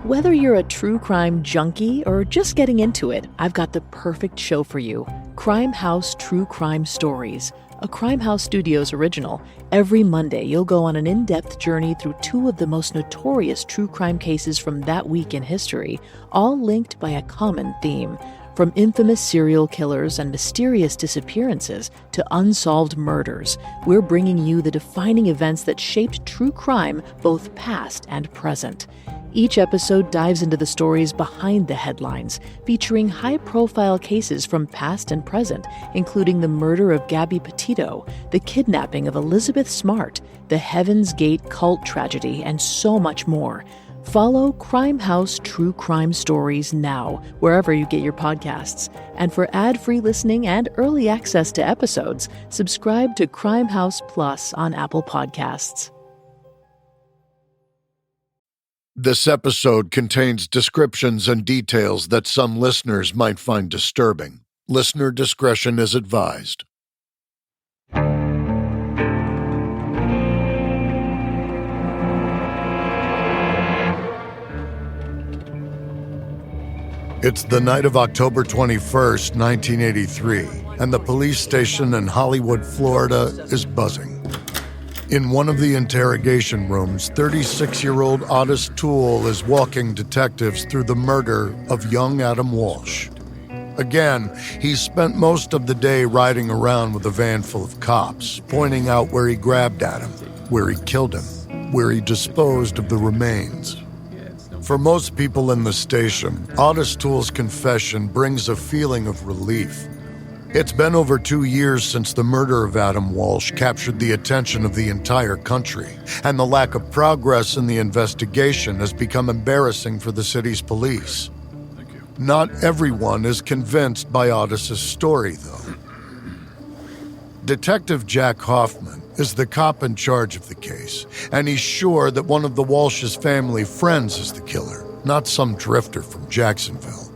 Whether you're a true crime junkie or just getting into it, I've got the perfect show for you. Crime House True Crime Stories, a Crime House Studios original. Every Monday, you'll go on an in-depth journey through two of the most notorious true crime cases from that week in history, all linked by a common theme. From infamous serial killers and mysterious disappearances to unsolved murders, we're bringing you the defining events that shaped true crime, both past and present. Each episode dives into the stories behind the headlines, featuring high-profile cases from past and present, including the murder of Gabby Petito, the kidnapping of Elizabeth Smart, the Heaven's Gate cult tragedy, and so much more. Follow Crime House True Crime Stories now, wherever you get your podcasts. And for ad-free listening and early access to episodes, subscribe to Crime House Plus on Apple Podcasts. This episode contains descriptions and details that some listeners might find disturbing. Listener discretion is advised. It's the night of October 21st, 1983, and the police station in Hollywood, Florida is buzzing. In one of the interrogation rooms, 36-year-old Ottis Toole is walking detectives through the murder of young Adam Walsh. Again, he spent most of the day riding around with a van full of cops, pointing out where he grabbed Adam, where he killed him, where he disposed of the remains. For most people in the station, Ottis Toole's confession brings a feeling of relief. It's been over 2 years since the murder of Adam Walsh captured the attention of the entire country, and the lack of progress in the investigation has become embarrassing for the city's police. Not everyone is convinced by Ottis's story, though. Detective Jack Hoffman is the cop in charge of the case, and he's sure that one of the Walsh's family friends is the killer, not some drifter from Jacksonville.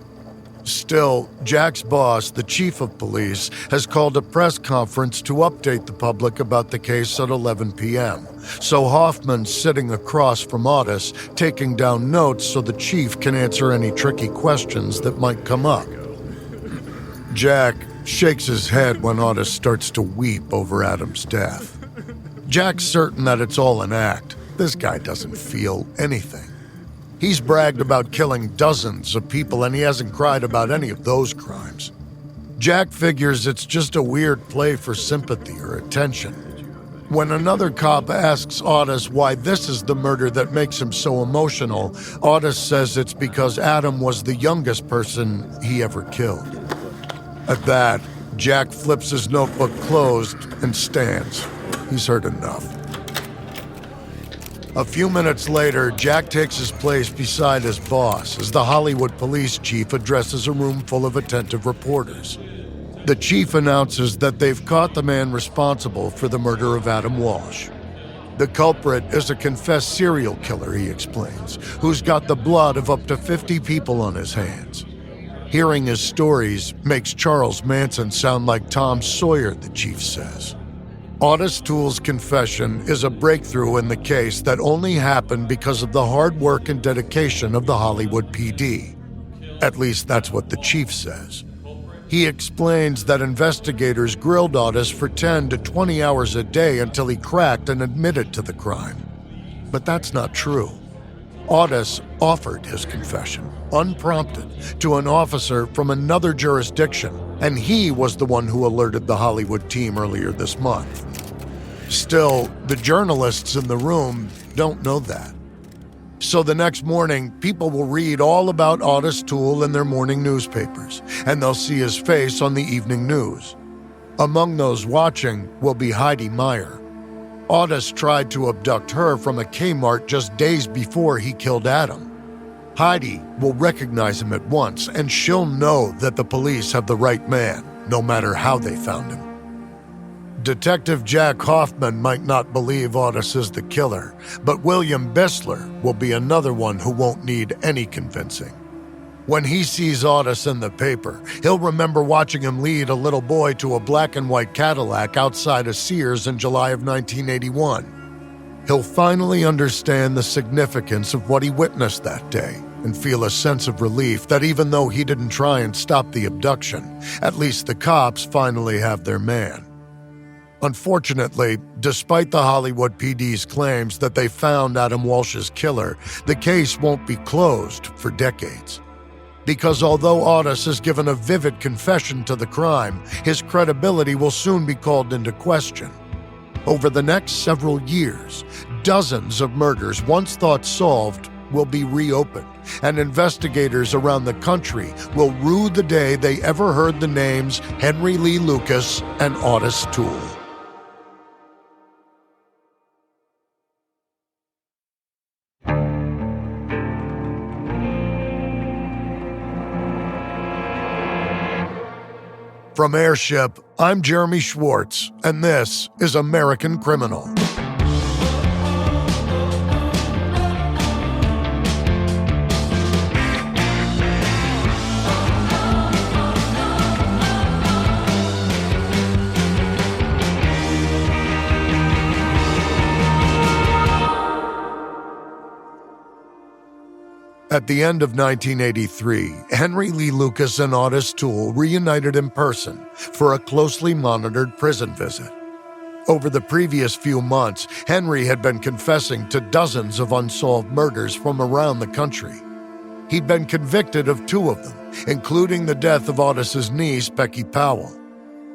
Still, Jack's boss, the chief of police, has called a press conference to update the public about the case at 11 p.m. So Hoffman's sitting across from Ottis, taking down notes so the chief can answer any tricky questions that might come up. Jack shakes his head when Ottis starts to weep over Adam's death. Jack's certain that it's all an act. This guy doesn't feel anything. He's bragged about killing dozens of people, and he hasn't cried about any of those crimes. Jack figures it's just a weird play for sympathy or attention. When another cop asks Ottis why this is the murder that makes him so emotional, Ottis says it's because Adam was the youngest person he ever killed. At that, Jack flips his notebook closed and stands. He's heard enough. A few minutes later, Jack takes his place beside his boss as the Hollywood police chief addresses a room full of attentive reporters. The chief announces that they've caught the man responsible for the murder of Adam Walsh. The culprit is a confessed serial killer, he explains, who's got the blood of up to 50 people on his hands. Hearing his stories makes Charles Manson sound like Tom Sawyer, the chief says. Ottis Toole's confession is a breakthrough in the case that only happened because of the hard work and dedication of the Hollywood PD. At least that's what the chief says. He explains that investigators grilled Ottis for 10 to 20 hours a day until he cracked and admitted to the crime. But that's not true. Ottis offered his confession, unprompted, to an officer from another jurisdiction, and he was the one who alerted the Hollywood team earlier this month. Still, the journalists in the room don't know that. So the next morning, people will read all about Ottis Toole in their morning newspapers, and they'll see his face on the evening news. Among those watching will be Heidi Meyer. Ottis tried to abduct her from a Kmart just days before he killed Adam. Heidi will recognize him at once, and she'll know that the police have the right man, no matter how they found him. Detective Jack Hoffman might not believe Ottis is the killer, but William Bissler will be another one who won't need any convincing. When he sees Ottis in the paper, he'll remember watching him lead a little boy to a black and white Cadillac outside of Sears in July of 1981. He'll finally understand the significance of what he witnessed that day and feel a sense of relief that even though he didn't try and stop the abduction, at least the cops finally have their man. Unfortunately, despite the Hollywood PD's claims that they found Adam Walsh's killer, the case won't be closed for decades. Because although Ottis has given a vivid confession to the crime, his credibility will soon be called into question. Over the next several years, dozens of murders once thought solved will be reopened, and investigators around the country will rue the day they ever heard the names Henry Lee Lucas and Ottis Toole. From Airship, I'm Jeremy Schwartz, and this is American Criminal. At the end of 1983, Henry Lee Lucas and Ottis Toole reunited in person for a closely monitored prison visit. Over the previous few months, Henry had been confessing to dozens of unsolved murders from around the country. He'd been convicted of 2 of them, including the death of Ottis's niece, Becky Powell.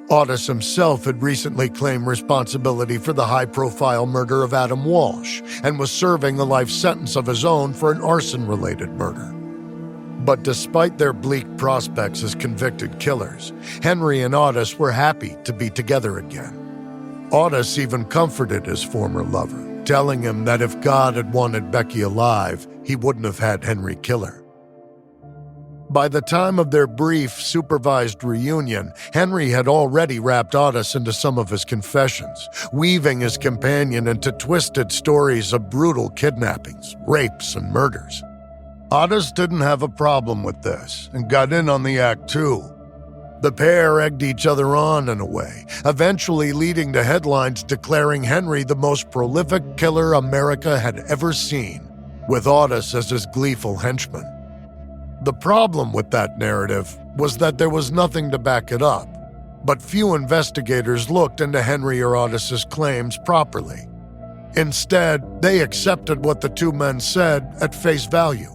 Ottis himself had recently claimed responsibility for the high-profile murder of Adam Walsh and was serving a life sentence of his own for an arson-related murder. But despite their bleak prospects as convicted killers, Henry and Ottis were happy to be together again. Ottis even comforted his former lover, telling him that if God had wanted Becky alive, he wouldn't have had Henry kill her. By the time of their brief, supervised reunion, Henry had already wrapped Ottis into some of his confessions, weaving his companion into twisted stories of brutal kidnappings, rapes, and murders. Ottis didn't have a problem with this and got in on the act too. The pair egged each other on in a way, eventually leading to headlines declaring Henry the most prolific killer America had ever seen, with Ottis as his gleeful henchman. The problem with that narrative was that there was nothing to back it up, but few investigators looked into Henry or Ottis's claims properly. Instead, they accepted what the 2 men said at face value.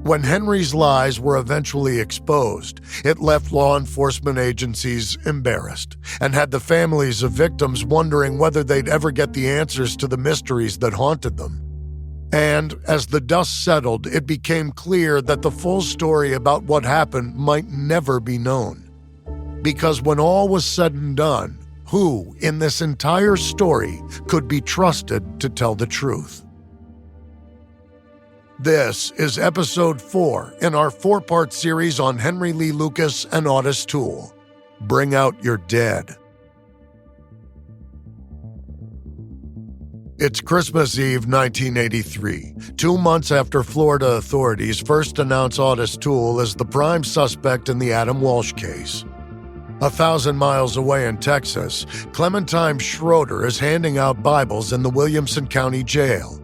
When Henry's lies were eventually exposed, it left law enforcement agencies embarrassed and had the families of victims wondering whether they'd ever get the answers to the mysteries that haunted them. And as the dust settled, it became clear that the full story about what happened might never be known. Because when all was said and done, who in this entire story could be trusted to tell the truth? This is episode 4 in our 4-part series on Henry Lee Lucas and Ottis Toole. Bring out your dead. It's Christmas Eve, 1983, 2 months after Florida authorities first announced Ottis Toole as the prime suspect in the Adam Walsh case. 1,000 miles away in Texas, Clementine Schroeder is handing out Bibles in the Williamson County Jail.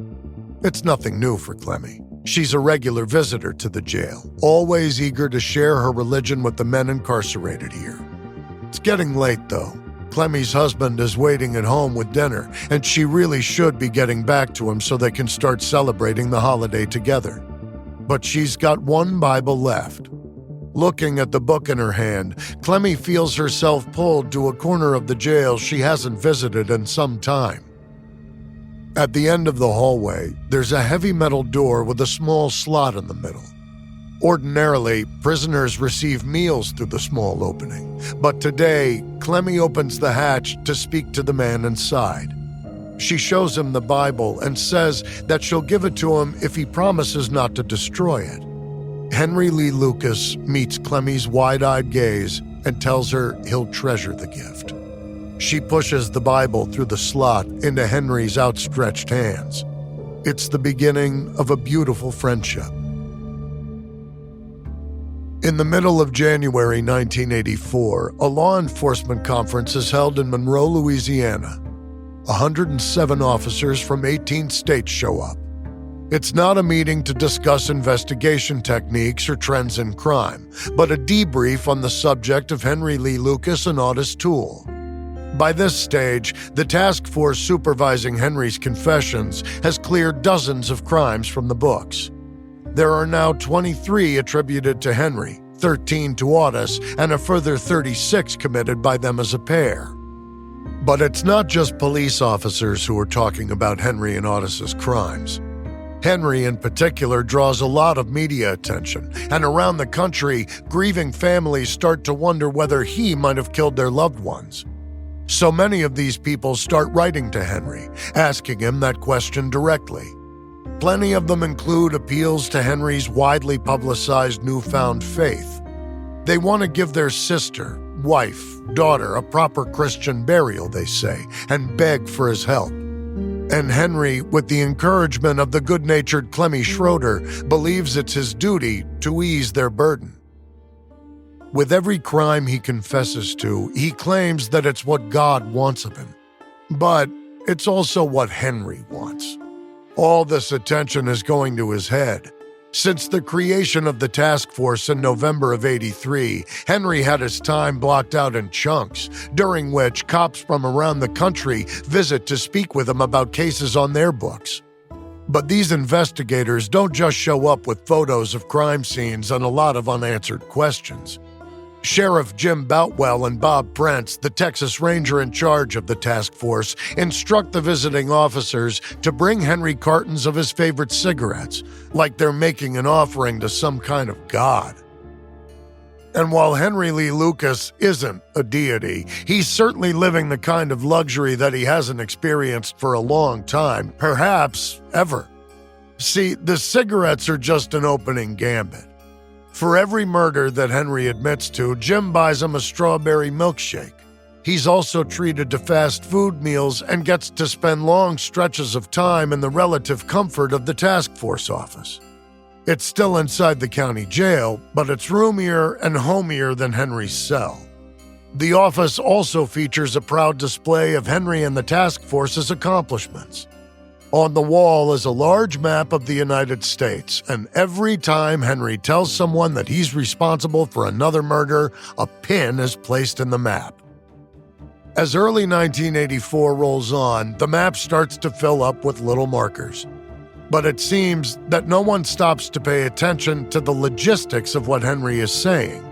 It's nothing new for Clemmy. She's a regular visitor to the jail, always eager to share her religion with the men incarcerated here. It's getting late, though. Clemmy's husband is waiting at home with dinner, and she really should be getting back to him so they can start celebrating the holiday together. But she's got 1 Bible left. Looking at the book in her hand, Clemmy feels herself pulled to a corner of the jail she hasn't visited in some time. At the end of the hallway, there's a heavy metal door with a small slot in the middle. Ordinarily, prisoners receive meals through the small opening, but today, Clemmy opens the hatch to speak to the man inside. She shows him the Bible and says that she'll give it to him if he promises not to destroy it. Henry Lee Lucas meets Clemmy's wide-eyed gaze and tells her he'll treasure the gift. She pushes the Bible through the slot into Henry's outstretched hands. It's the beginning of a beautiful friendship. In the middle of January 1984, a law enforcement conference is held in Monroe, Louisiana. 107 officers from 18 states show up. It's not a meeting to discuss investigation techniques or trends in crime, but a debrief on the subject of Henry Lee Lucas and Ottis Toole. By this stage, the task force supervising Henry's confessions has cleared dozens of crimes from the books. There are now 23 attributed to Henry, 13 to Ottis, and a further 36 committed by them as a pair. But it's not just police officers who are talking about Henry and Ottis's crimes. Henry, in particular, draws a lot of media attention, and around the country, grieving families start to wonder whether he might have killed their loved ones. So many of these people start writing to Henry, asking him that question directly. Plenty of them include appeals to Henry's widely publicized newfound faith. They want to give their sister, wife, daughter a proper Christian burial, they say, and beg for his help. And Henry, with the encouragement of the good-natured Clemmy Schroeder, believes it's his duty to ease their burden. With every crime he confesses to, he claims that it's what God wants of him. But it's also what Henry wants. All this attention is going to his head. Since the creation of the task force in November of '83, Henry had his time blocked out in chunks, during which cops from around the country visit to speak with him about cases on their books. But these investigators don't just show up with photos of crime scenes and a lot of unanswered questions. Sheriff Jim Boutwell and Bob Brents, the Texas Ranger in charge of the task force, instruct the visiting officers to bring Henry cartons of his favorite cigarettes, like they're making an offering to some kind of god. And while Henry Lee Lucas isn't a deity, he's certainly living the kind of luxury that he hasn't experienced for a long time, perhaps ever. See, the cigarettes are just an opening gambit. For every murder that Henry admits to, Jim buys him a strawberry milkshake. He's also treated to fast food meals and gets to spend long stretches of time in the relative comfort of the task force office. It's still inside the county jail, but it's roomier and homier than Henry's cell. The office also features a proud display of Henry and the task force's accomplishments. On the wall is a large map of the United States, and every time Henry tells someone that he's responsible for another murder, a pin is placed in the map. As early 1984 rolls on, the map starts to fill up with little markers. But it seems that no one stops to pay attention to the logistics of what Henry is saying.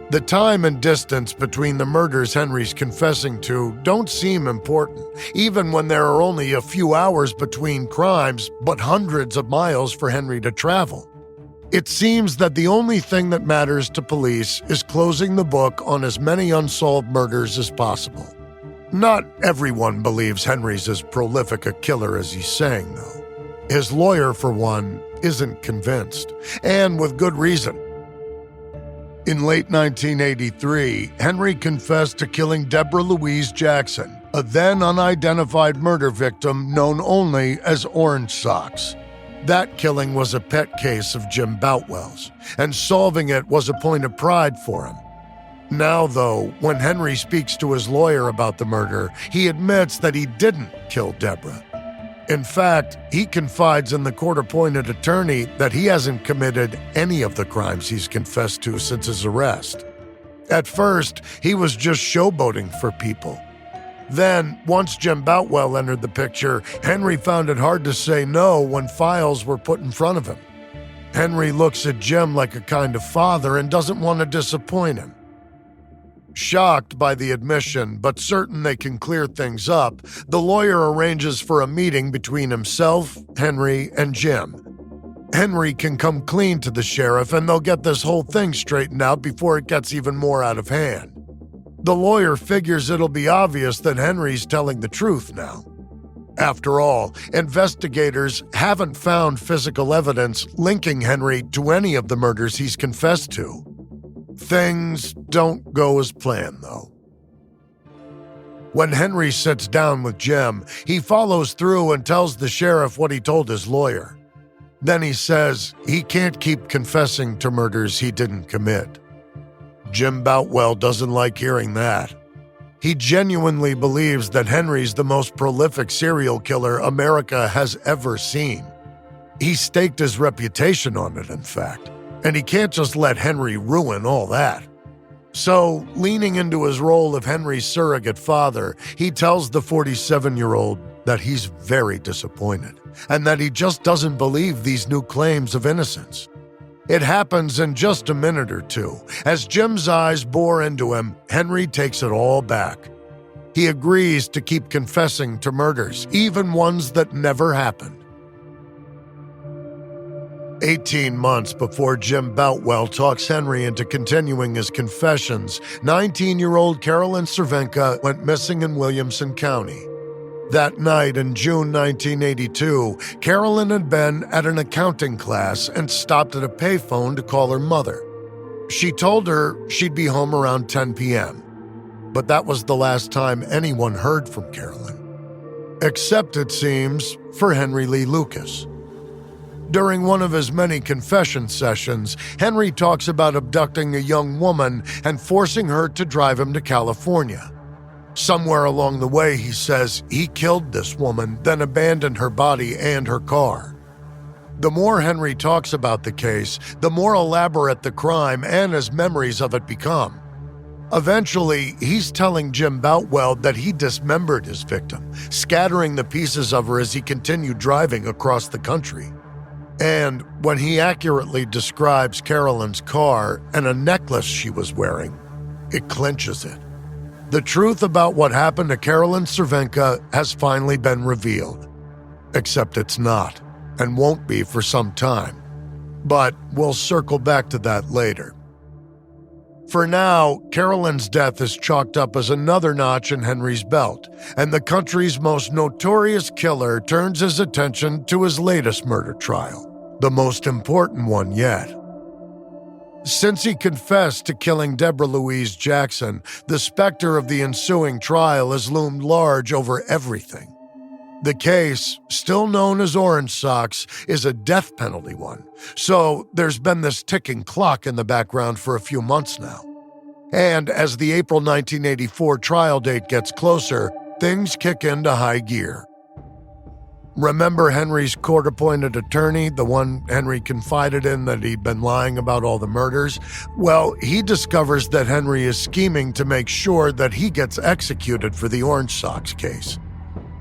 The time and distance between the murders Henry's confessing to don't seem important, even when there are only a few hours between crimes, but hundreds of miles for Henry to travel. It seems that the only thing that matters to police is closing the book on as many unsolved murders as possible. Not everyone believes Henry's as prolific a killer as he's saying, though. His lawyer, for one, isn't convinced, and with good reason. In late 1983, Henry confessed to killing Deborah Louise Jackson, a then unidentified murder victim known only as Orange Socks. That killing was a pet case of Jim Boutwell's, and solving it was a point of pride for him. Now, though, when Henry speaks to his lawyer about the murder, he admits that he didn't kill Deborah. In fact, he confides in the court-appointed attorney that he hasn't committed any of the crimes he's confessed to since his arrest. At first, he was just showboating for people. Then, once Jim Boutwell entered the picture, Henry found it hard to say no when files were put in front of him. Henry looks at Jim like a kind of father and doesn't want to disappoint him. Shocked by the admission, but certain they can clear things up, the lawyer arranges for a meeting between himself, Henry, and Jim. Henry can come clean to the sheriff and they'll get this whole thing straightened out before it gets even more out of hand. The lawyer figures it'll be obvious that Henry's telling the truth now. After all, investigators haven't found physical evidence linking Henry to any of the murders he's confessed to. Things don't go as planned, though. When Henry sits down with Jim, he follows through and tells the sheriff what he told his lawyer. Then he says he can't keep confessing to murders he didn't commit. Jim Boutwell doesn't like hearing that. He genuinely believes that Henry's the most prolific serial killer America has ever seen. He staked his reputation on it, in fact, and he can't just let Henry ruin all that. So, leaning into his role of Henry's surrogate father, he tells the 47-year-old that he's very disappointed and that he just doesn't believe these new claims of innocence. It happens in just a minute or two. As Jim's eyes bore into him, Henry takes it all back. He agrees to keep confessing to murders, even ones that never happened. 18 months before Jim Boutwell talks Henry into continuing his confessions, 19-year-old Carolyn Cervenka went missing in Williamson County. That night in June 1982, Carolyn had been at an accounting class and stopped at a payphone to call her mother. She told her she'd be home around 10 p.m., but that was the last time anyone heard from Carolyn. Except, it seems, for Henry Lee Lucas. During one of his many confession sessions, Henry talks about abducting a young woman and forcing her to drive him to California. Somewhere along the way, he says he killed this woman, then abandoned her body and her car. The more Henry talks about the case, the more elaborate the crime and his memories of it become. Eventually, he's telling Jim Boutwell that he dismembered his victim, scattering the pieces of her as he continued driving across the country. And when he accurately describes Carolyn's car and a necklace she was wearing, it clinches it. The truth about what happened to Carolyn Cervenka has finally been revealed. Except it's not, and won't be for some time. But we'll circle back to that later. For now, Carolyn's death is chalked up as another notch in Henry's belt, and the country's most notorious killer turns his attention to his latest murder trial, the most important one yet. Since he confessed to killing Deborah Louise Jackson, the specter of the ensuing trial has loomed large over everything. The case, still known as Orange Socks, is a death penalty one, so there's been this ticking clock in the background for a few months now. And as the April 1984 trial date gets closer, things kick into high gear. Remember Henry's court-appointed attorney, the one Henry confided in that he'd been lying about all the murders? Well, he discovers that Henry is scheming to make sure that he gets executed for the Orange Socks case.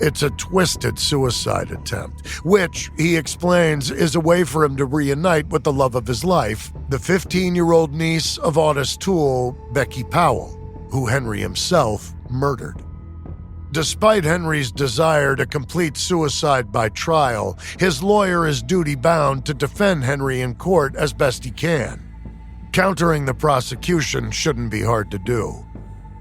It's a twisted suicide attempt, which, he explains, is a way for him to reunite with the love of his life, the 15-year-old niece of Ottis Toole, Becky Powell, who Henry himself murdered. Despite Henry's desire to complete suicide by trial, his lawyer is duty-bound to defend Henry in court as best he can. Countering the prosecution shouldn't be hard to do.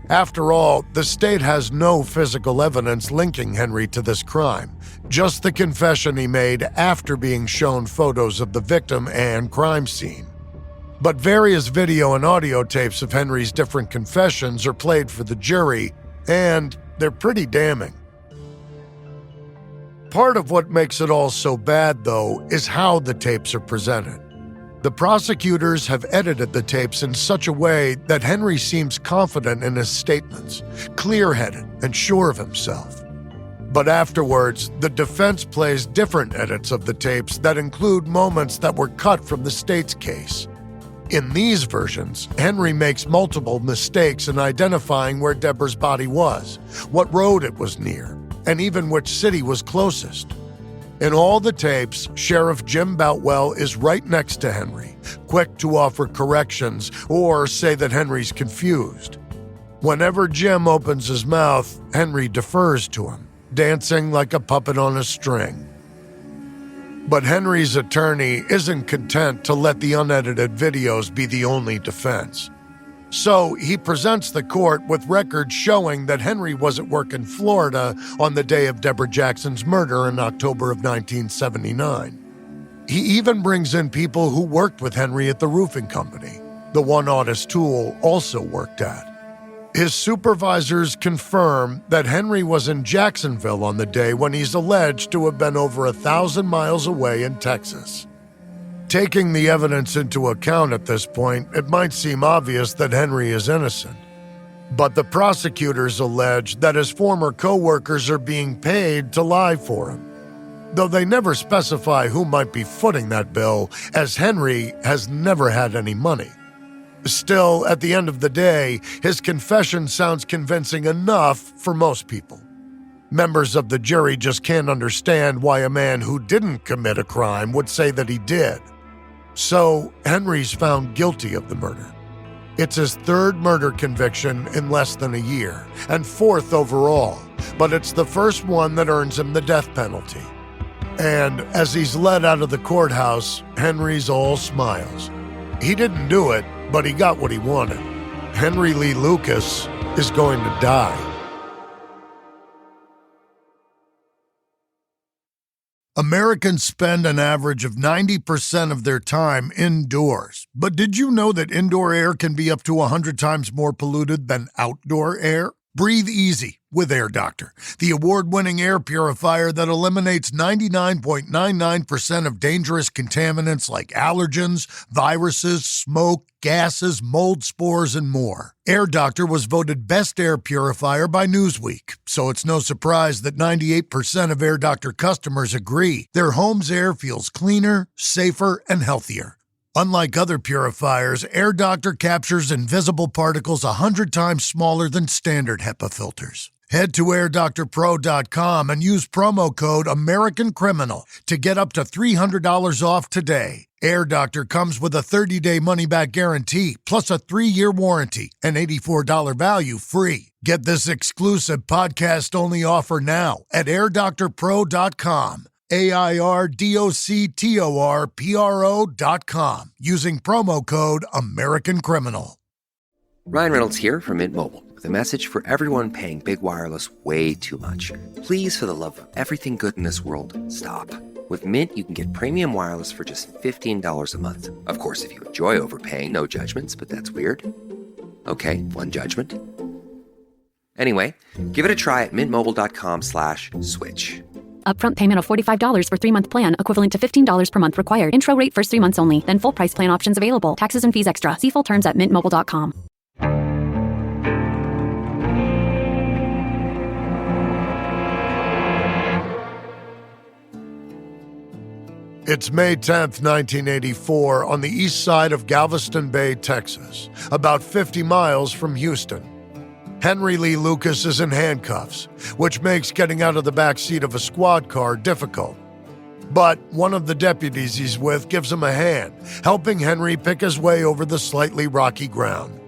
After all, the state has no physical evidence linking Henry to this crime, just the confession he made after being shown photos of the victim and crime scene. But various video and audio tapes of Henry's different confessions are played for the jury, and they're pretty damning. Part of what makes it all so bad, though, is how the tapes are presented. The prosecutors have edited the tapes in such a way that Henry seems confident in his statements, clear-headed and sure of himself. But afterwards, the defense plays different edits of the tapes that include moments that were cut from the state's case. In these versions, Henry makes multiple mistakes in identifying where Deborah's body was, what road it was near, and even which city was closest. In all the tapes, Sheriff Jim Boutwell is right next to Henry, quick to offer corrections or say that Henry's confused. Whenever Jim opens his mouth, Henry defers to him, dancing like a puppet on a string. But Henry's attorney isn't content to let the unedited videos be the only defense. So he presents the court with records showing that Henry was at work in Florida on the day of Deborah Jackson's murder in October of 1979. He even brings in people who worked with Henry at the roofing company, the one Ottis Toole also worked at. His supervisors confirm that Henry was in Jacksonville on the day when he's alleged to have been over 1,000 miles away in Texas. Taking the evidence into account at this point, it might seem obvious that Henry is innocent. But the prosecutors allege that his former co-workers are being paid to lie for him. though they never specify who might be footing that bill, as Henry has never had any money. Still, at the end of the day, his confession sounds convincing enough for most people. Members of the jury just can't understand why a man who didn't commit a crime would say that he did. So, Henry's found guilty of the murder. It's his third murder conviction in less than a year, and fourth overall, but it's the first one that earns him the death penalty. And as he's led out of the courthouse, Henry's all smiles. He didn't do it, but he got what he wanted. Henry Lee Lucas is going to die. Americans spend an average of 90% of their time indoors. But did you know that indoor air can be up to 100 times more polluted than outdoor air? Breathe easy with Air Doctor, the award-winning air purifier that eliminates 99.99% of dangerous contaminants like allergens, viruses, smoke, gases, mold spores, and more. Air Doctor was voted Best Air Purifier by Newsweek, so it's no surprise that 98% of Air Doctor customers agree their home's air feels cleaner, safer, and healthier. Unlike other purifiers, Air Doctor captures invisible particles 100 times smaller than standard HEPA filters. Head to airdoctorpro.com and use promo code AmericanCriminal to get up to $300 off today. Air Doctor comes with a 30-day money-back guarantee, plus a 3-year warranty, and $84 value free. Get this exclusive podcast-only offer now at airdoctorpro.com. airdoctorpro.com, using promo code AmericanCriminal. Ryan Reynolds here from Mint Mobile, with a message for everyone paying big wireless way too much. Please, for the love of everything good in this world, stop. With Mint, you can get premium wireless for just $15 a month. Of course, if you enjoy overpaying, no judgments, but that's weird. Okay, one judgment. Anyway, give it a try at mintmobile.com/switch. Upfront payment of $45 for 3-month plan, equivalent to $15 per month required. Intro rate first 3 months only, then full price plan options available. Taxes and fees extra. See full terms at mintmobile.com. It's May 10th, 1984, on the east side of Galveston Bay, Texas, about 50 miles from Houston. Henry Lee Lucas is in handcuffs, which makes getting out of the back seat of a squad car difficult. But one of the deputies he's with gives him a hand, helping Henry pick his way over the slightly rocky ground.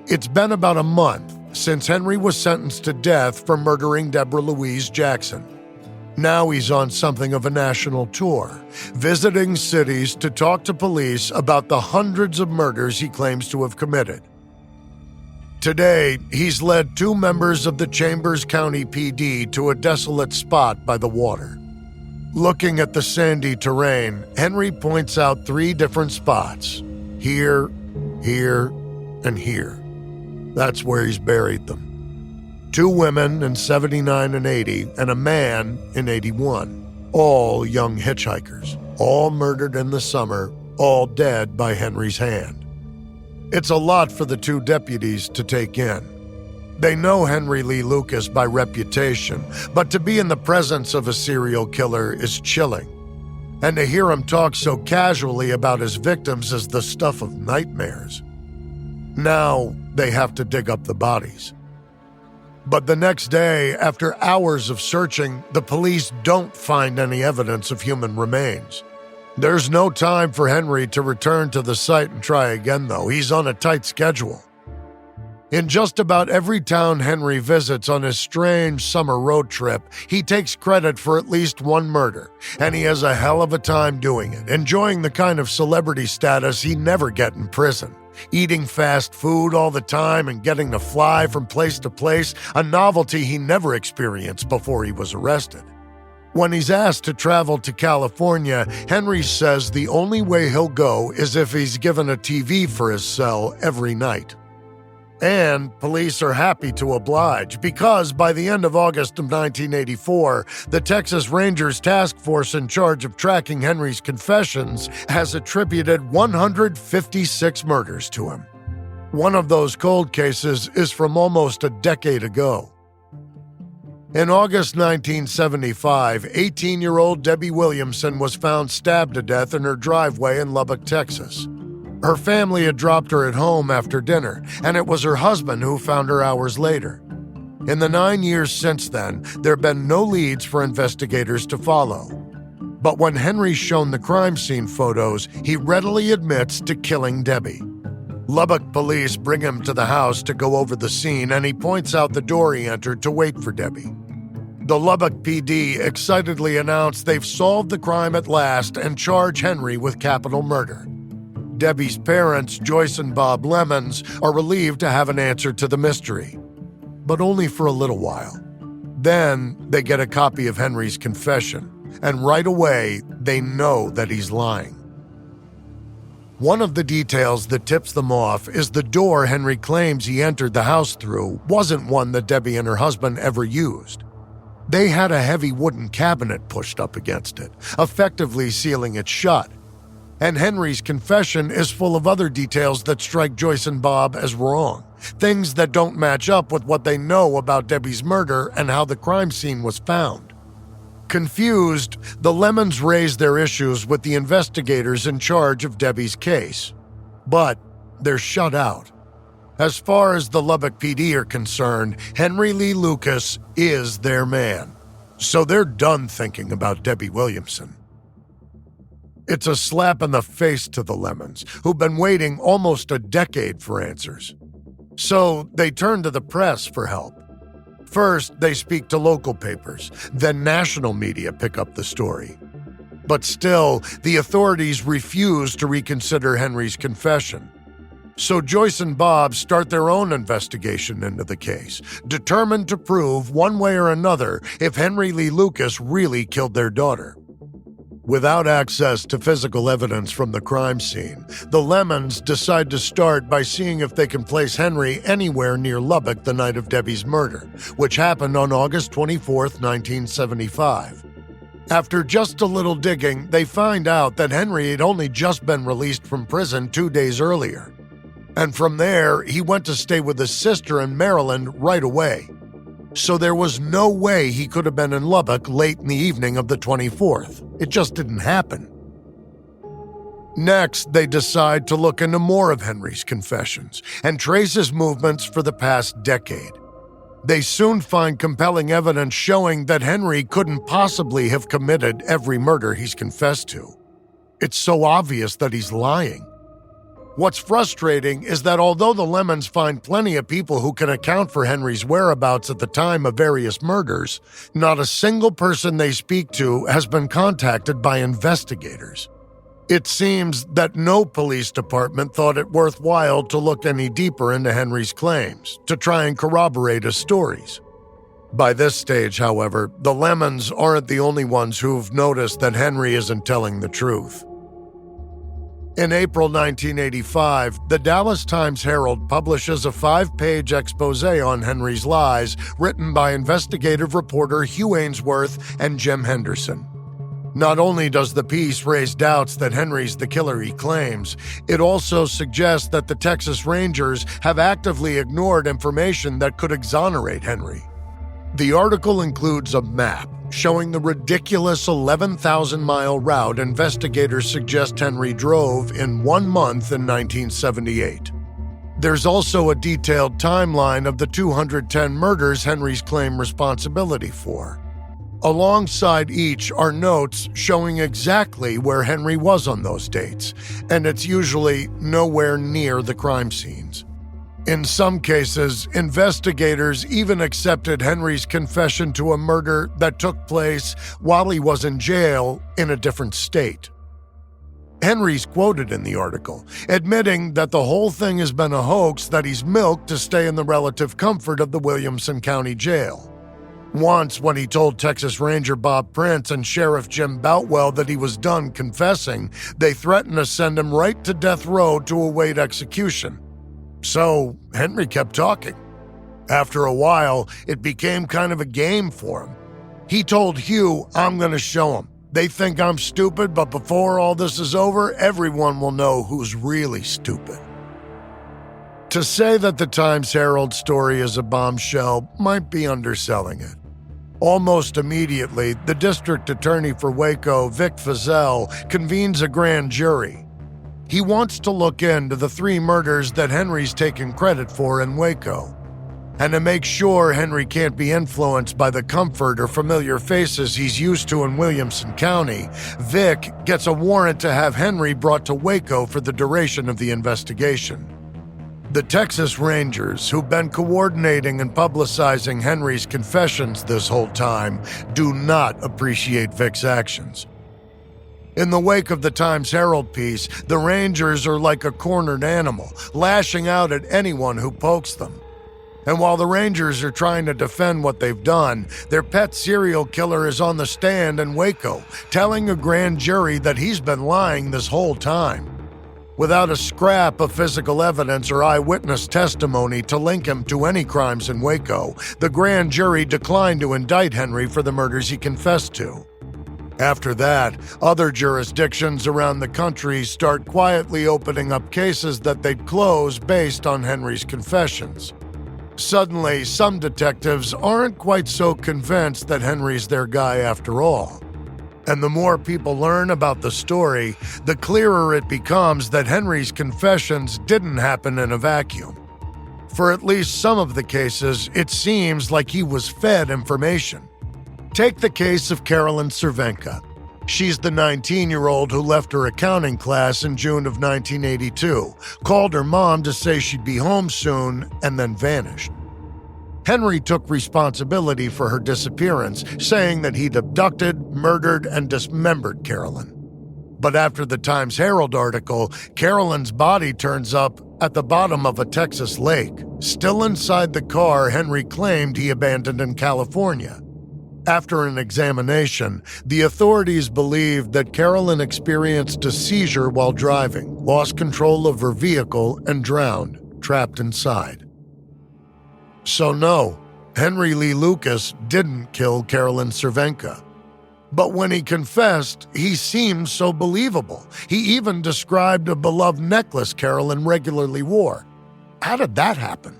It's been about a month since Henry was sentenced to death for murdering Deborah Louise Jackson. Now he's on something of a national tour, visiting cities to talk to police about the hundreds of murders he claims to have committed. Today, he's led 2 members of the Chambers County PD to a desolate spot by the water. Looking at the sandy terrain, Henry points out 3 different spots. Here, here, and here. That's where he's buried them. 2 women in 79 and 80, and a man in 81. All young hitchhikers, all murdered in the summer, all dead by Henry's hand. It's a lot for the 2 deputies to take in. They know Henry Lee Lucas by reputation, but to be in the presence of a serial killer is chilling. And to hear him talk so casually about his victims is the stuff of nightmares. Now they have to dig up the bodies. But the next day, after hours of searching, the police don't find any evidence of human remains. There's no time for Henry to return to the site and try again, though. He's on a tight schedule. In just about every town Henry visits on his strange summer road trip, he takes credit for at least 1 murder, and he has a hell of a time doing it, enjoying the kind of celebrity status he never get in prison. Eating fast food all the time and getting to fly from place to place, a novelty he never experienced before he was arrested. When he's asked to travel to California, Henry says the only way he'll go is if he's given a TV for his cell every night. And police are happy to oblige because by the end of August of 1984, the Texas Rangers task force in charge of tracking Henry's confessions has attributed 156 murders to him. One of those cold cases is from almost a decade ago. In August 1975, 18-year-old Debbie Williamson was found stabbed to death in her driveway in Lubbock, Texas. Her family had dropped her at home after dinner, and it was her husband who found her hours later. In the 9 years since then, there have been no leads for investigators to follow. But when Henry's shown the crime scene photos, he readily admits to killing Debbie. Lubbock police bring him to the house to go over the scene, and he points out the door he entered to wait for Debbie. The Lubbock PD excitedly announced they've solved the crime at last and charge Henry with capital murder. Debbie's parents, Joyce and Bob Lemons, are relieved to have an answer to the mystery. But only for a little while. Then they get a copy of Henry's confession, and right away they know that he's lying. One of the details that tips them off is the door Henry claims he entered the house through wasn't one that Debbie and her husband ever used. They had a heavy wooden cabinet pushed up against it, effectively sealing it shut. And Henry's confession is full of other details that strike Joyce and Bob as wrong, things that don't match up with what they know about Debbie's murder and how the crime scene was found. Confused, the Lemons raise their issues with the investigators in charge of Debbie's case. But they're shut out. As far as the Lubbock PD are concerned, Henry Lee Lucas is their man. So they're done thinking about Debbie Williamson. It's a slap in the face to the Lemons, who've been waiting almost a decade for answers. So they turn to the press for help. First, they speak to local papers, then national media pick up the story. But still, the authorities refuse to reconsider Henry's confession. So Joyce and Bob start their own investigation into the case, determined to prove one way or another if Henry Lee Lucas really killed their daughter. Without access to physical evidence from the crime scene, the Lemons decide to start by seeing if they can place Henry anywhere near Lubbock the night of Debbie's murder, which happened on August 24, 1975. After just a little digging, they find out that Henry had only just been released from prison 2 days earlier. And from there, he went to stay with his sister in Maryland right away. So there was no way he could have been in Lubbock late in the evening of the 24th. It just didn't happen. Next, they decide to look into more of Henry's confessions and trace his movements for the past decade. They soon find compelling evidence showing that Henry couldn't possibly have committed every murder he's confessed to. It's so obvious that he's lying. What's frustrating is that although the Lemons find plenty of people who can account for Henry's whereabouts at the time of various murders, not a single person they speak to has been contacted by investigators. It seems that no police department thought it worthwhile to look any deeper into Henry's claims, to try and corroborate his stories. By this stage, however, the Lemons aren't the only ones who've noticed that Henry isn't telling the truth. In April 1985, the Dallas Times-Herald publishes a 5-page expose on Henry's lies written by investigative reporter Hugh Ainsworth and Jim Henderson. Not only does the piece raise doubts that Henry's the killer he claims, it also suggests that the Texas Rangers have actively ignored information that could exonerate Henry. The article includes a map showing the ridiculous 11,000-mile route investigators suggest Henry drove in 1 month in 1978. There's also a detailed timeline of the 210 murders Henry's claimed responsibility for. Alongside each are notes showing exactly where Henry was on those dates, and it's usually nowhere near the crime scenes. In some cases, investigators even accepted Henry's confession to a murder that took place while he was in jail in a different state. Henry's quoted in the article, admitting that the whole thing has been a hoax that he's milked to stay in the relative comfort of the Williamson County Jail. Once, when he told Texas Ranger Bob Prince and Sheriff Jim Boutwell that he was done confessing, they threatened to send him right to death row to await execution. So Henry kept talking. After a while, it became kind of a game for him. He told Hugh, "I'm going to show them. They think I'm stupid, but before all this is over, everyone will know who's really stupid." To say that the Times-Herald story is a bombshell might be underselling it. Almost immediately, the district attorney for Waco, Vic Feazell, convenes a grand jury. He wants to look into the 3 murders that Henry's taken credit for in Waco. And to make sure Henry can't be influenced by the comfort or familiar faces he's used to in Williamson County, Vic gets a warrant to have Henry brought to Waco for the duration of the investigation. The Texas Rangers, who've been coordinating and publicizing Henry's confessions this whole time, do not appreciate Vic's actions. In the wake of the Times-Herald piece, the Rangers are like a cornered animal, lashing out at anyone who pokes them. And while the Rangers are trying to defend what they've done, their pet serial killer is on the stand in Waco, telling a grand jury that he's been lying this whole time. Without a scrap of physical evidence or eyewitness testimony to link him to any crimes in Waco, the grand jury declined to indict Henry for the murders he confessed to. After that, other jurisdictions around the country start quietly opening up cases that they'd close based on Henry's confessions. Suddenly, some detectives aren't quite so convinced that Henry's their guy after all. And the more people learn about the story, the clearer it becomes that Henry's confessions didn't happen in a vacuum. For at least some of the cases, it seems like he was fed information. Take the case of Carolyn Cervenka. She's the 19-year-old who left her accounting class in June of 1982, called her mom to say she'd be home soon, and then vanished. Henry took responsibility for her disappearance, saying that he'd abducted, murdered, and dismembered Carolyn. But after the Times-Herald article, Carolyn's body turns up at the bottom of a Texas lake, still inside the car Henry claimed he abandoned in California. After an examination, the authorities believed that Carolyn experienced a seizure while driving, lost control of her vehicle, and drowned, trapped inside. So no, Henry Lee Lucas didn't kill Carolyn Cervenka. But when he confessed, he seemed so believable. He even described a beloved necklace Carolyn regularly wore. How did that happen?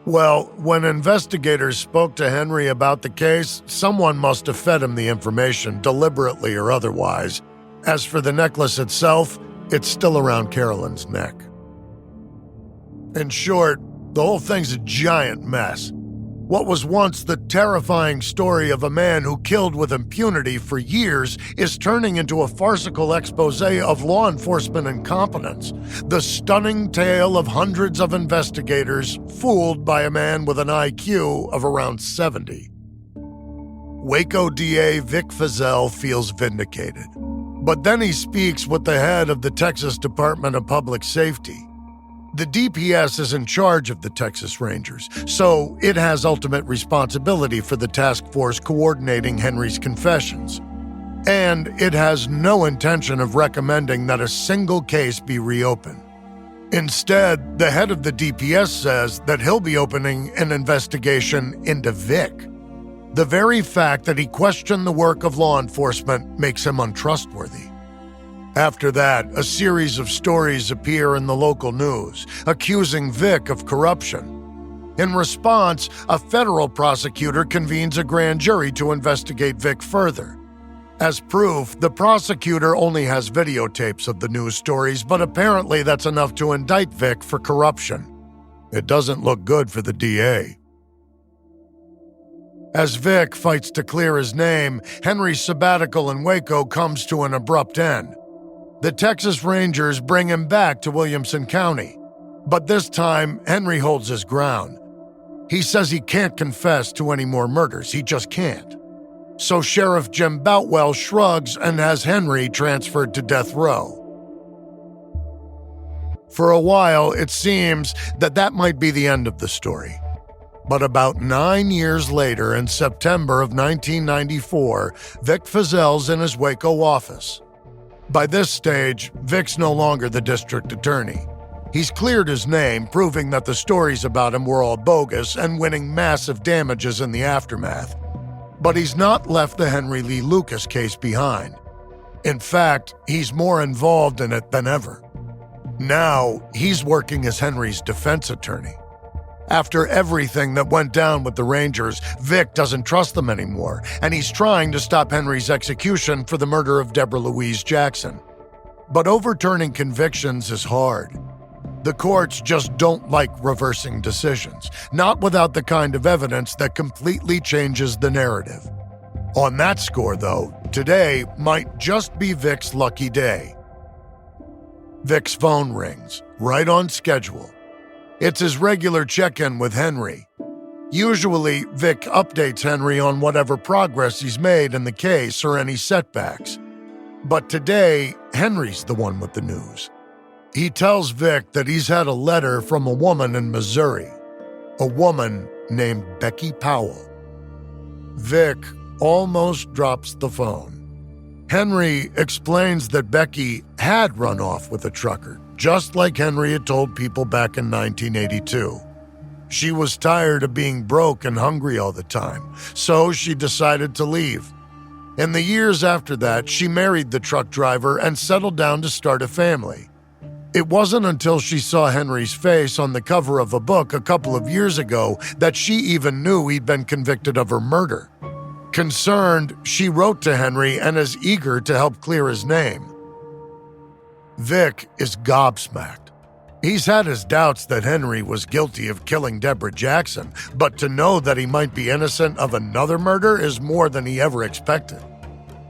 Well, when investigators spoke to Henry about the case, someone must have fed him the information, deliberately or otherwise. As for the necklace itself, it's still around Carolyn's neck. In short, the whole thing's a giant mess. What was once the terrifying story of a man who killed with impunity for years is turning into a farcical expose of law enforcement incompetence. The stunning tale of hundreds of investigators fooled by a man with an IQ of around 70. Waco DA Vic Feazell feels vindicated. But then he speaks with the head of the Texas Department of Public Safety. The DPS is in charge of the Texas Rangers, so it has ultimate responsibility for the task force coordinating Henry's confessions. And it has no intention of recommending that a single case be reopened. Instead, the head of the DPS says that he'll be opening an investigation into Vic. The very fact that he questioned the work of law enforcement makes him untrustworthy. After that, a series of stories appear in the local news, accusing Vic of corruption. In response, a federal prosecutor convenes a grand jury to investigate Vic further. As proof, the prosecutor only has videotapes of the news stories, but apparently that's enough to indict Vic for corruption. It doesn't look good for the DA. As Vic fights to clear his name, Henry's sabbatical in Waco comes to an abrupt end. The Texas Rangers bring him back to Williamson County, but this time Henry holds his ground. He says he can't confess to any more murders, he just can't. So Sheriff Jim Boutwell shrugs and has Henry transferred to death row. For a while, it seems that might be the end of the story. But about 9 years later, in September of 1994, Vic Feazell's in his Waco office. By this stage, Vic's no longer the district attorney. He's cleared his name, proving that the stories about him were all bogus and winning massive damages in the aftermath. But he's not left the Henry Lee Lucas case behind. In fact, he's more involved in it than ever. Now, he's working as Henry's defense attorney. After everything that went down with the Rangers, Vic doesn't trust them anymore, and he's trying to stop Henry's execution for the murder of Deborah Louise Jackson. But overturning convictions is hard. The courts just don't like reversing decisions, not without the kind of evidence that completely changes the narrative. On that score, though, today might just be Vic's lucky day. Vic's phone rings, right on schedule. It's his regular check-in with Henry. Usually, Vic updates Henry on whatever progress he's made in the case or any setbacks. But today, Henry's the one with the news. He tells Vic that he's had a letter from a woman in Missouri, a woman named Becky Powell. Vic almost drops the phone. Henry explains that Becky had run off with a trucker, just like Henry had told people back in 1982. She was tired of being broke and hungry all the time, so she decided to leave. In the years after that, she married the truck driver and settled down to start a family. It wasn't until she saw Henry's face on the cover of a book a couple of years ago that she even knew he'd been convicted of her murder. Concerned, she wrote to Henry and is eager to help clear his name. Vic is gobsmacked. He's had his doubts that Henry was guilty of killing Deborah Jackson, but to know that he might be innocent of another murder is more than he ever expected.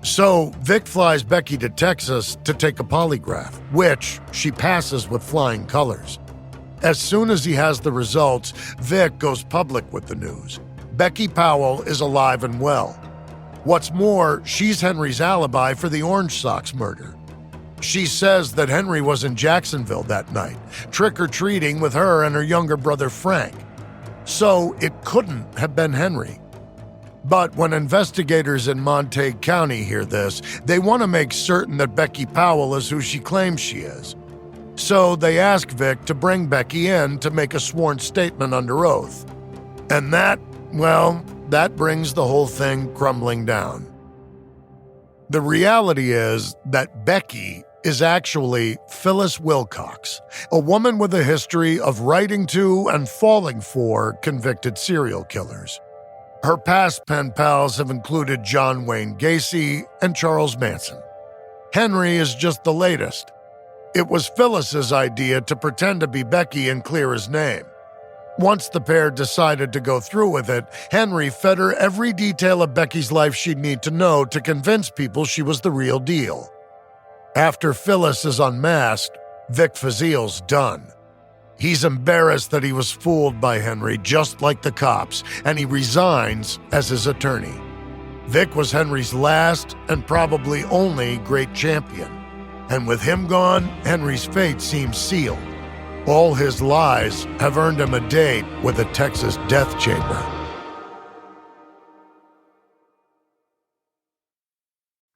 So, Vic flies Becky to Texas to take a polygraph, which she passes with flying colors. As soon as he has the results, Vic goes public with the news. Becky Powell is alive and well. What's more, she's Henry's alibi for the Orange Sox murder. She says that Henry was in Jacksonville that night, trick-or-treating with her and her younger brother Frank. So it couldn't have been Henry. But when investigators in Montague County hear this, they want to make certain that Becky Powell is who she claims she is. So they ask Vic to bring Becky in to make a sworn statement under oath. And that brings the whole thing crumbling down. The reality is that Becky is actually Phyllis Wilcox, a woman with a history of writing to and falling for convicted serial killers. Her past pen pals have included John Wayne Gacy and Charles Manson. Henry is just the latest. It was Phyllis's idea to pretend to be Becky and clear his name. Once the pair decided to go through with it, Henry fed her every detail of Becky's life she'd need to know to convince people she was the real deal. After Phyllis is unmasked, Vic Fazile's done. He's embarrassed that he was fooled by Henry, just like the cops, and he resigns as his attorney. Vic was Henry's last and probably only great champion. And with him gone, Henry's fate seems sealed. All his lies have earned him a date with a Texas death chamber.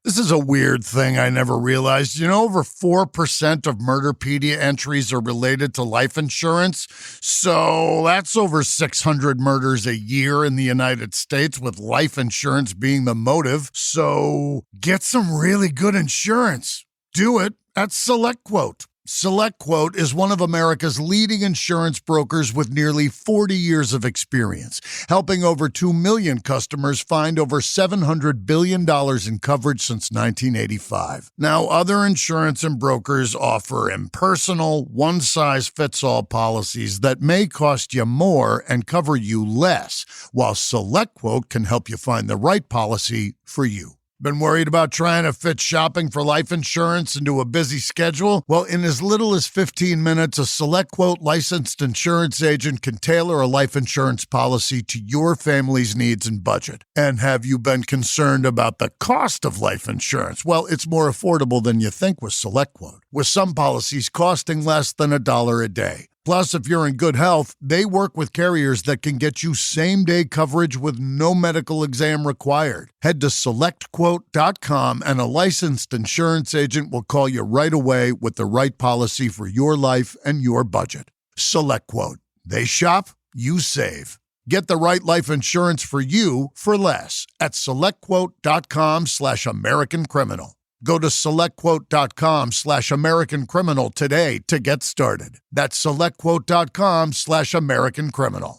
This is a weird thing I never realized. You know, over 4% of Murderpedia entries are related to life insurance. So that's over 600 murders a year in the United States, with life insurance being the motive. So get some really good insurance. Do it at SelectQuote. SelectQuote is one of America's leading insurance brokers with nearly 40 years of experience, helping over 2 million customers find over $700 billion in coverage since 1985. Now, other insurance and brokers offer impersonal, one-size-fits-all policies that may cost you more and cover you less, while SelectQuote can help you find the right policy for you. Been worried about trying to fit shopping for life insurance into a busy schedule? Well, in as little as 15 minutes, a SelectQuote licensed insurance agent can tailor a life insurance policy to your family's needs and budget. And have you been concerned about the cost of life insurance? Well, it's more affordable than you think with SelectQuote, with some policies costing less than $1 a day. Plus, if you're in good health, they work with carriers that can get you same-day coverage with no medical exam required. Head to SelectQuote.com and a licensed insurance agent will call you right away with the right policy for your life and your budget. SelectQuote. They shop, you save. Get the right life insurance for you for less at SelectQuote.com/AmericanCriminal. Go to SelectQuote.com/American Criminal today to get started. That's SelectQuote.com/American Criminal.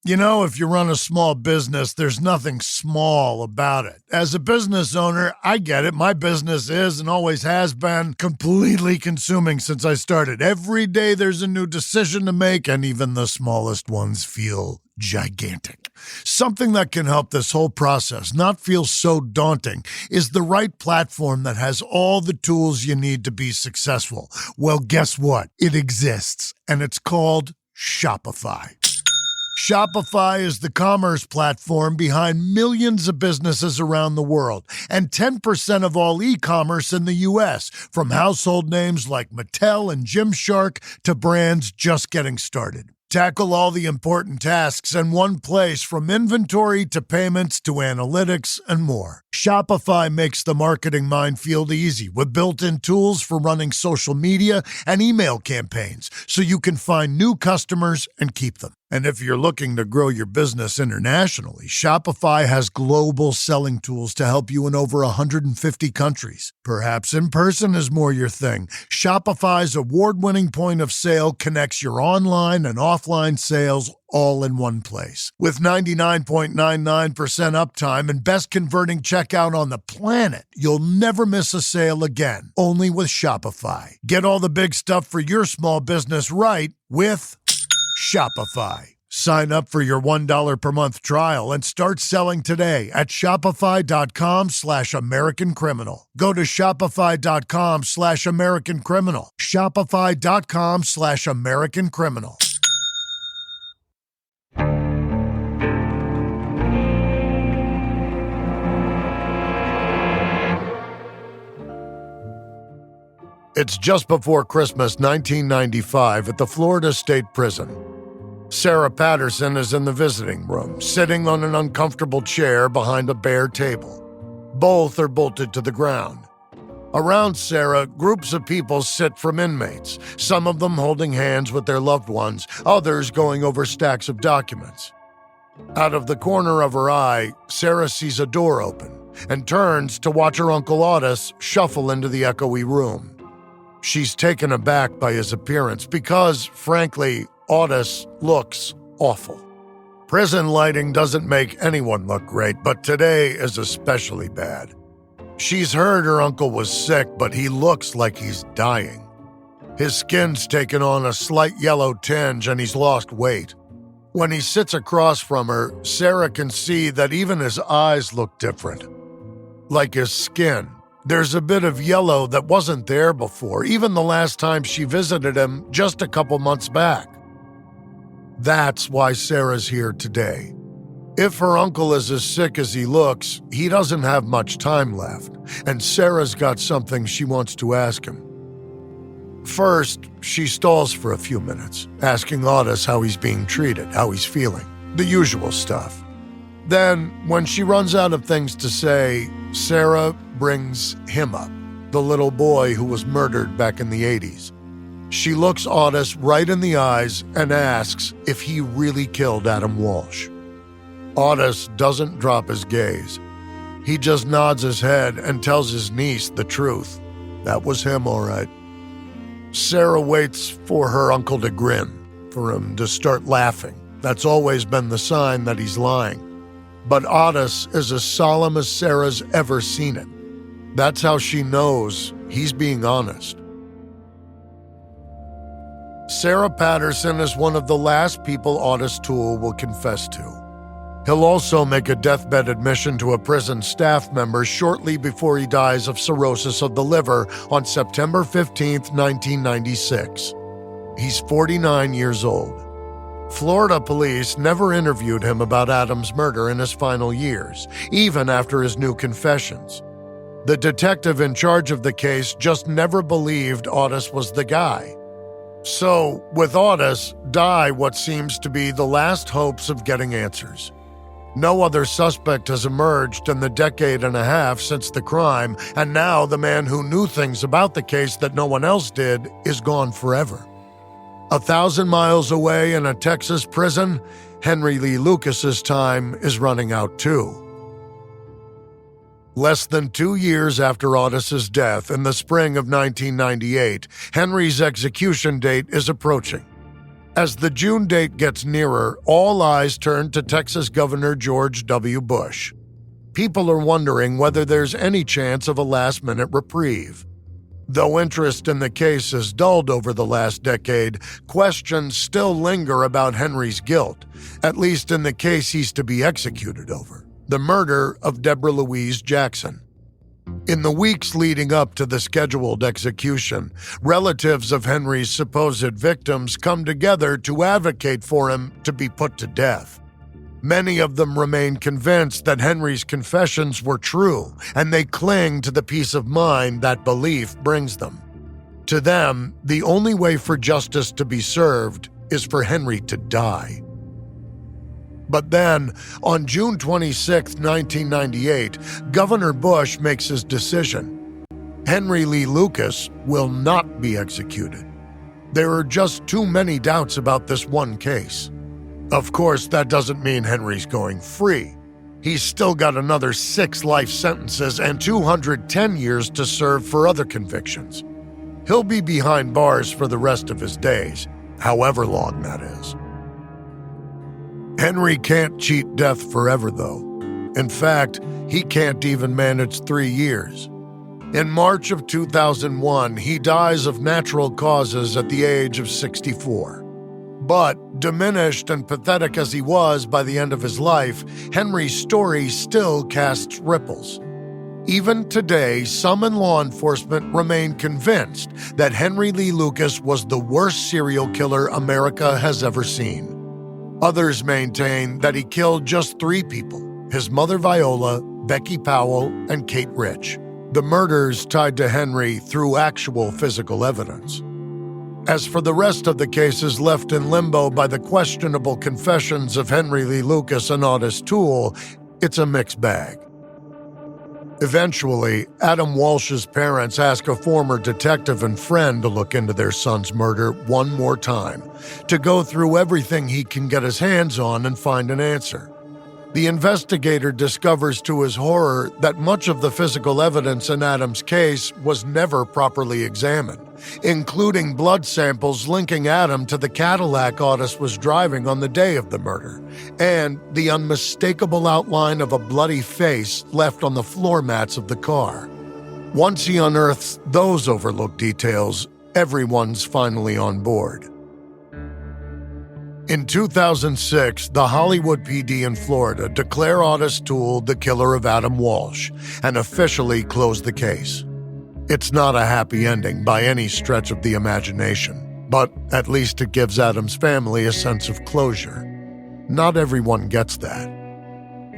You know, if you run a small business, there's nothing small about it. As a business owner, I get it. My business is and always has been completely consuming since I started. Every day there's a new decision to make, and even the smallest ones feel gigantic. Something that can help this whole process not feel so daunting is the right platform that has all the tools you need to be successful. Well, guess what? It exists, and it's called Shopify. Shopify is the commerce platform behind millions of businesses around the world and 10% of all e-commerce in the U.S., from household names like Mattel and Gymshark to brands just getting started. Tackle all the important tasks in one place, from inventory to payments to analytics and more. Shopify makes the marketing minefield easy with built-in tools for running social media and email campaigns so you can find new customers and keep them. And if you're looking to grow your business internationally, Shopify has global selling tools to help you in over 150 countries. Perhaps in person is more your thing. Shopify's award-winning point of sale connects your online and offline sales all in one place. With 99.99% uptime and best converting checkout on the planet, you'll never miss a sale again. Only with Shopify. Get all the big stuff for your small business right with Shopify. Sign up for your $1 per month trial and start selling today at shopify.com/American Criminal. Go to shopify.com/American Criminal. Shopify.com/American Criminal. It's just before Christmas 1995 at the Florida State Prison. Sarah Patterson is in the visiting room, sitting on an uncomfortable chair behind a bare table. Both are bolted to the ground. Around Sarah, groups of people sit from inmates, some of them holding hands with their loved ones, others going over stacks of documents. Out of the corner of her eye, Sarah sees a door open and turns to watch her Uncle Ottis shuffle into the echoey room. She's taken aback by his appearance because, frankly, Ottis looks awful. Prison lighting doesn't make anyone look great, but today is especially bad. She's heard her uncle was sick, but he looks like he's dying. His skin's taken on a slight yellow tinge and he's lost weight. When he sits across from her, Sarah can see that even his eyes look different. Like his skin. There's a bit of yellow that wasn't there before, even the last time she visited him just a couple months back. That's why Sarah's here today. If her uncle is as sick as he looks, he doesn't have much time left, and Sarah's got something she wants to ask him. First, she stalls for a few minutes, asking Ottis how he's being treated, how he's feeling, the usual stuff. Then, when she runs out of things to say, Sarah brings him up, the little boy who was murdered back in the 80s. She looks Ottis right in the eyes and asks if he really killed Adam Walsh. Ottis doesn't drop his gaze. He just nods his head and tells his niece the truth. That was him, all right. Sarah waits for her uncle to grin, for him to start laughing. That's always been the sign that he's lying. But Ottis is as solemn as Sarah's ever seen it. That's how she knows he's being honest. Sarah Patterson is one of the last people Ottis Toole will confess to. He'll also make a deathbed admission to a prison staff member shortly before he dies of cirrhosis of the liver on September 15, 1996. He's 49 years old. Florida police never interviewed him about Adam's murder in his final years, even after his new confessions. The detective in charge of the case just never believed Ottis was the guy. So, with Ottis, die what seems to be the last hopes of getting answers. No other suspect has emerged in the decade and a half since the crime, and now the man who knew things about the case that no one else did is gone forever. 1,000 miles away in a Texas prison, Henry Lee Lucas's time is running out too. Less than 2 years after Ottis's death in the spring of 1998, Henry's execution date is approaching. As the June date gets nearer, all eyes turn to Texas Governor George W. Bush. People are wondering whether there's any chance of a last-minute reprieve. Though interest in the case has dulled over the last decade, questions still linger about Henry's guilt, at least in the case he's to be executed over: the murder of Deborah Louise Jackson. In the weeks leading up to the scheduled execution, relatives of Henry's supposed victims come together to advocate for him to be put to death. Many of them remain convinced that Henry's confessions were true, and they cling to the peace of mind that belief brings them. To them, the only way for justice to be served is for Henry to die. But then, on June 26, 1998, Governor Bush makes his decision. Henry Lee Lucas will not be executed. There are just too many doubts about this one case. Of course, that doesn't mean Henry's going free. He's still got another 6 life sentences and 210 years to serve for other convictions. He'll be behind bars for the rest of his days, however long that is. Henry can't cheat death forever, though. In fact, he can't even manage 3 years. In March of 2001, he dies of natural causes at the age of 64. But, diminished and pathetic as he was by the end of his life, Henry's story still casts ripples. Even today, some in law enforcement remain convinced that Henry Lee Lucas was the worst serial killer America has ever seen. Others maintain that he killed just 3 people: his mother Viola, Becky Powell, and Kate Rich. The murders tied to Henry through actual physical evidence. As for the rest of the cases left in limbo by the questionable confessions of Henry Lee Lucas and Ottis Toole, it's a mixed bag. Eventually, Adam Walsh's parents ask a former detective and friend to look into their son's murder one more time, to go through everything he can get his hands on and find an answer. The investigator discovers to his horror that much of the physical evidence in Adam's case was never properly examined, including blood samples linking Adam to the Cadillac Ottis was driving on the day of the murder, and the unmistakable outline of a bloody face left on the floor mats of the car. Once he unearths those overlooked details, everyone's finally on board. In 2006, the Hollywood PD in Florida declare Ottis Toole the killer of Adam Walsh and officially close the case. It's not a happy ending by any stretch of the imagination, but at least it gives Adam's family a sense of closure. Not everyone gets that.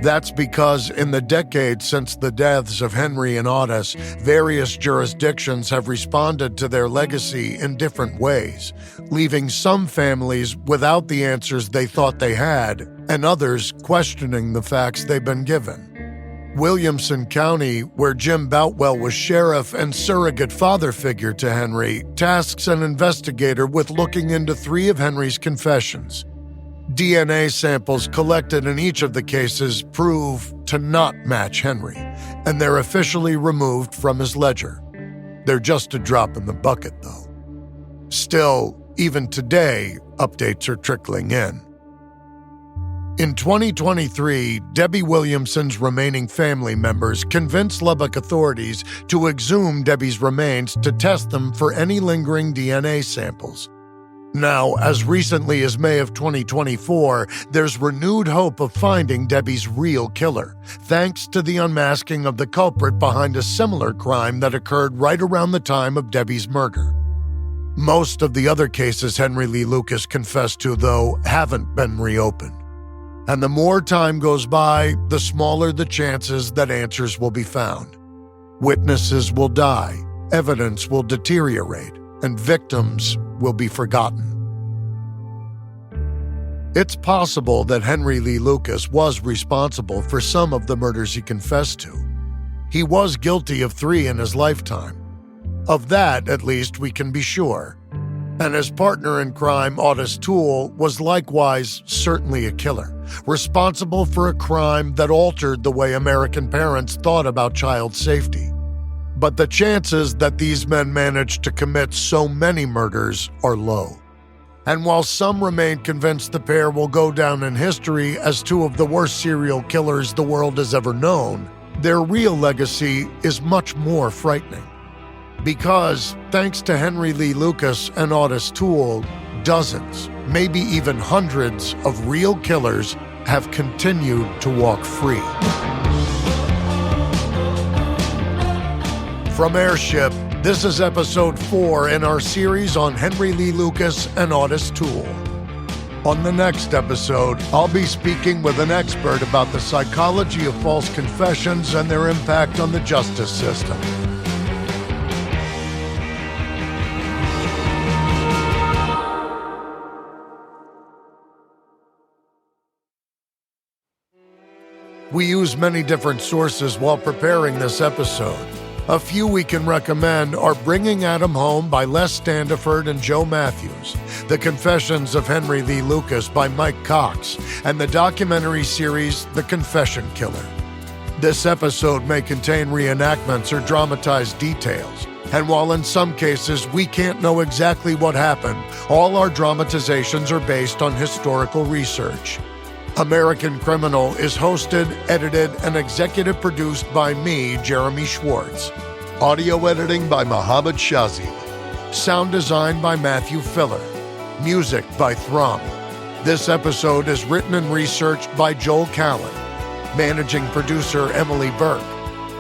That's because in the decades since the deaths of Henry and Ottis, various jurisdictions have responded to their legacy in different ways, leaving some families without the answers they thought they had, and others questioning the facts they've been given. Williamson County, where Jim Boutwell was sheriff and surrogate father figure to Henry, tasks an investigator with looking into 3 of Henry's confessions. DNA samples collected in each of the cases prove to not match Henry, and they're officially removed from his ledger. They're just a drop in the bucket, though. Still, even today, updates are trickling in. In 2023, Debbie Williamson's remaining family members convinced Lubbock authorities to exhume Debbie's remains to test them for any lingering DNA samples. Now, as recently as May of 2024, there's renewed hope of finding Debbie's real killer, thanks to the unmasking of the culprit behind a similar crime that occurred right around the time of Debbie's murder. Most of the other cases Henry Lee Lucas confessed to, though, haven't been reopened. And the more time goes by, the smaller the chances that answers will be found. Witnesses will die, evidence will deteriorate, and victims will be forgotten. It's possible that Henry Lee Lucas was responsible for some of the murders he confessed to. He was guilty of 3 in his lifetime. Of that, at least, we can be sure. And his partner in crime, Ottis Toole, was likewise certainly a killer, responsible for a crime that altered the way American parents thought about child safety. But the chances that these men managed to commit so many murders are low. And while some remain convinced the pair will go down in history as two of the worst serial killers the world has ever known, their real legacy is much more frightening. Because, thanks to Henry Lee Lucas and Ottis Toole, dozens, maybe even hundreds of real killers have continued to walk free. From Airship, this is episode 4 in our series on Henry Lee Lucas and Ottis Toole. On the next episode, I'll be speaking with an expert about the psychology of false confessions and their impact on the justice system. We use many different sources while preparing this episode. A few we can recommend are Bringing Adam Home by Les Standiford and Joe Matthews, The Confessions of Henry Lee Lucas by Mike Cox, and the documentary series The Confession Killer. This episode may contain reenactments or dramatized details, and while in some cases we can't know exactly what happened, all our dramatizations are based on historical research. American Criminal is hosted, edited, and executive produced by me, Jeremy Schwartz. Audio editing by Mohammed Shazi. Sound design by Matthew Filler. Music by Thrum. This episode is written and researched by Joel Callan. Managing producer Emily Burke.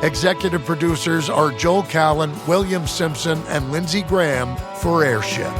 Executive producers are Joel Callan, William Simpson, and Lindsey Graham for Airship.